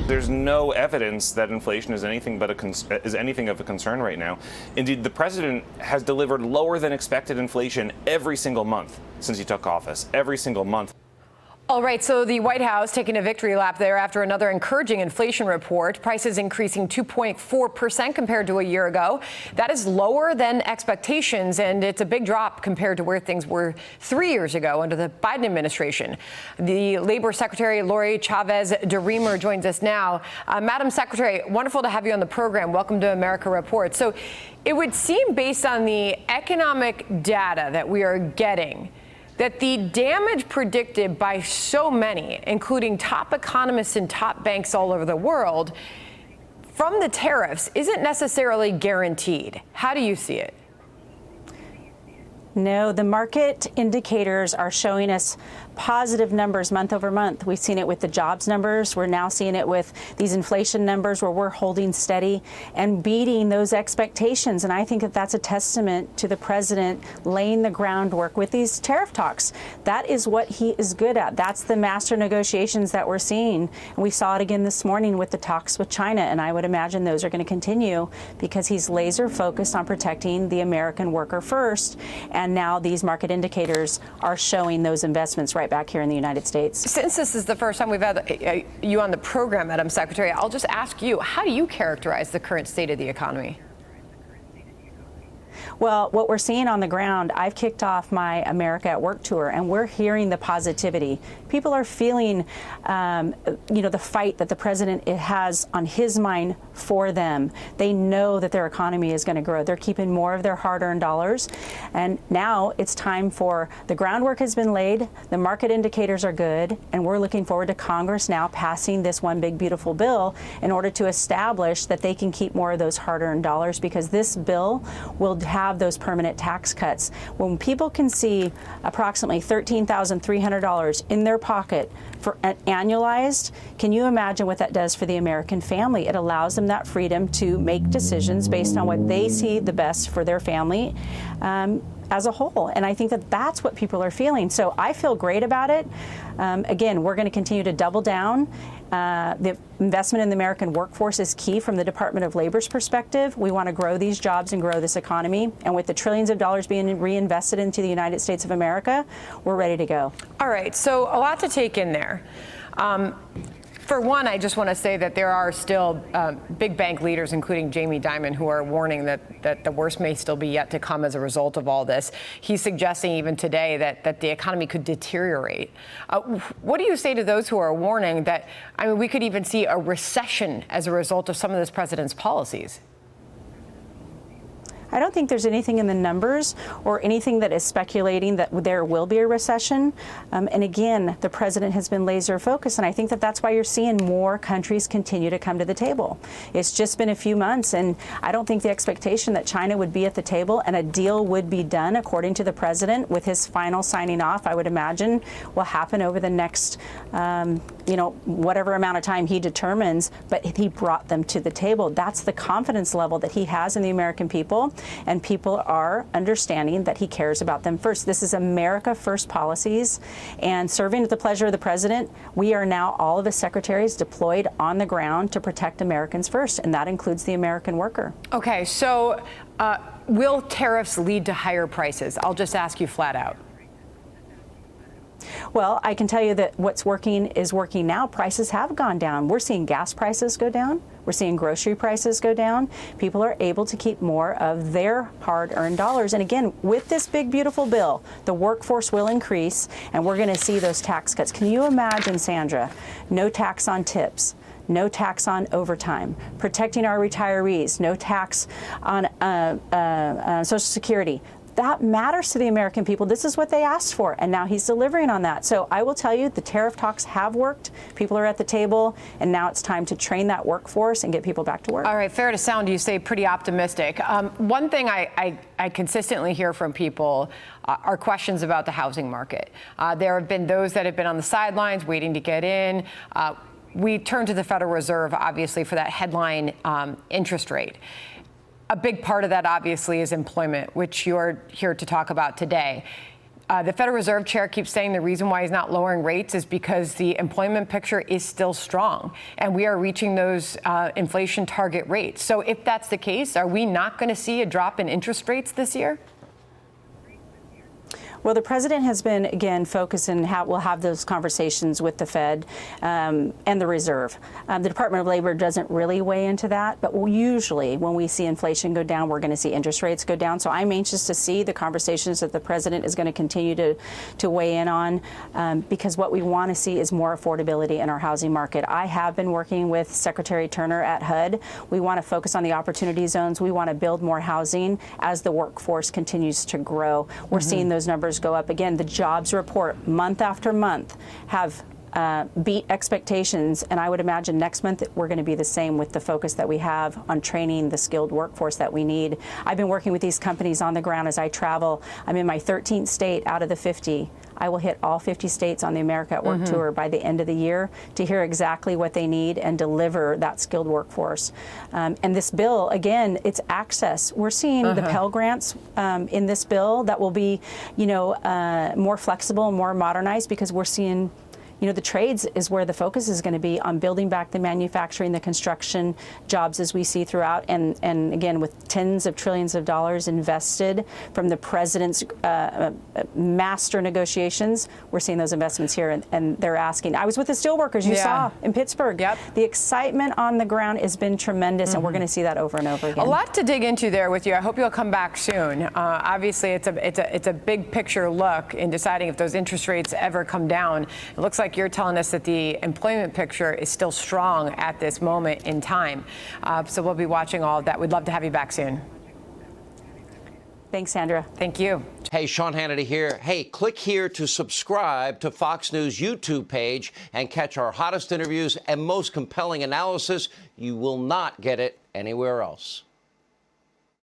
There's no evidence that inflation is anything but anything of a concern right now. Indeed, the president has delivered lower than expected inflation every single month since he took office, every single month. All right, so the White House taking a victory lap there after another encouraging inflation report. Prices increasing 2.4% compared to a year ago. That is lower than expectations, and it's a big drop compared to where things were 3 years ago under the Biden administration. The Labor Secretary, Lori Chavez DeRemer, joins us now. Madam Secretary, wonderful to have you on the program. Welcome to America Report. So it would seem, based on the economic data that we are getting, that the damage predicted by so many, including top economists and top banks all over the world, from the tariffs isn't necessarily guaranteed. How do you see it? No, the market indicators are showing us positive numbers month over month. We've seen it with the jobs numbers. We're now seeing it with these inflation numbers where we're holding steady and beating those expectations. And I think that that's a testament to the president laying the groundwork with these tariff talks. That is what he is good at. That's the master negotiations that we're seeing. And we saw it again this morning with the talks with China. And I would imagine those are going to continue because he's laser focused on protecting the American worker first. And now these market indicators are showing those investments right back here in the United States. Since this is the first time we've had you on the program, Madam Secretary, I'll just ask you, how do you characterize the current state of the economy? Well, what we're seeing on the ground, I've kicked off my America at Work tour, and we're hearing the positivity. People are feeling, the fight that the president has on his mind for them. They know that their economy is going to grow. They're keeping more of their hard-earned dollars. And now it's time for the groundwork has been laid. The market indicators are good. And we're looking forward to Congress now passing this one big, beautiful bill in order to establish that they can keep more of those hard-earned dollars, because this bill will have those permanent tax cuts. When people can see approximately $13,300 in their pocket for annualized, can you imagine what that does for the American family? It allows them that freedom to make decisions based on what they see the best for their family as a whole. And I think that that's what people are feeling. So I feel great about it. Again, we're going to continue to double down. The investment in the American workforce is key from the Department of Labor's perspective. We want to grow these jobs and grow this economy. And with the trillions of dollars being reinvested into the United States of America, we're ready to go. All right. So a lot to take in there. For one, I just want to say that there are still big bank leaders, including Jamie Dimon, who are warning that the worst may still be yet to come as a result of all this. He's suggesting even today that the economy could deteriorate. What do you say to those who are warning that, we could even see a recession as a result of some of this president's policies? I don't think there's anything in the numbers or anything that is speculating that there will be a recession. And again, the president has been laser focused, and I think that that's why you're seeing more countries continue to come to the table. It's just been a few months, and I don't think the expectation that China would be at the table and a deal would be done, according to the president, with his final signing off, I would imagine, will happen over the next, whatever amount of time he determines, but he brought them to the table. That's the confidence level that he has in the American people. And people are understanding that he cares about them first. This is America First policies, and serving at the pleasure of the president, we are now all of his secretaries deployed on the ground to protect Americans first, and that includes the American worker. Okay, so will tariffs lead to higher prices? I'll just ask you flat out. Well, I can tell you that what's working is working now. Prices have gone down. We're seeing gas prices go down. We're seeing grocery prices go down. People are able to keep more of their hard-earned dollars. And again, with this big, beautiful bill, the workforce will increase, and we're going to see those tax cuts. Can you imagine, Sandra, no tax on tips, no tax on overtime, protecting our retirees, no tax on Social Security? That matters to the American people. This is what they asked for, and now he's delivering on that. So I will tell you, the tariff talks have worked. People are at the table, and now it's time to train that workforce and get people back to work. All right, fair to sound you say pretty optimistic. One thing I consistently hear from people are questions about the housing market. There have been those that have been on the sidelines waiting to get in. We turn to the Federal Reserve, obviously, for that headline interest rate. A big part of that, obviously, is employment, which you're here to talk about today. The Federal Reserve Chair keeps saying the reason why he's not lowering rates is because the employment picture is still strong and we are reaching those inflation target rates. So if that's the case, are we not going to see a drop in interest rates this year? Well, the president has been, again, focused and we'll have those conversations with the Fed and the Reserve. The Department of Labor doesn't really weigh into that, but usually when we see inflation go down, we're going to see interest rates go down. So I'm anxious to see the conversations that the president is going to continue to weigh in on because what we want to see is more affordability in our housing market. I have been working with Secretary Turner at HUD. We want to focus on the opportunity zones. We want to build more housing as the workforce continues to grow. We're seeing those numbers go up again. The jobs report month after month have beat expectations, and I would imagine next month we're going to be the same with the focus that we have on training the skilled workforce that we need. I've been working with these companies on the ground as I travel. I'm in my 13th state out of the 50. I will hit all 50 states on the America at Work tour by the end of the year to hear exactly what they need and deliver that skilled workforce. And this bill, again, it's access. We're seeing the Pell Grants in this bill that will be, more flexible, more modernized because we're seeing the trades is where the focus is going to be on building back the manufacturing, the construction jobs as we see throughout. And again, with tens of trillions of dollars invested from the president's master negotiations, we're seeing those investments here. And they're asking. I was with the steelworkers you saw in Pittsburgh. Yep. The excitement on the ground has been tremendous, and we're going to see that over and over again. A lot to dig into there with you. I hope you'll come back soon. Obviously, it's a big picture look in deciding if those interest rates ever come down. It looks like you're telling us that the employment picture is still strong at this moment in time. So we'll be watching all of that. We'd love to have you back soon. Thanks, Sandra. Thank you. Hey, Sean Hannity here. Hey, click here to subscribe to Fox News YouTube page and catch our hottest interviews and most compelling analysis. You will not get it anywhere else.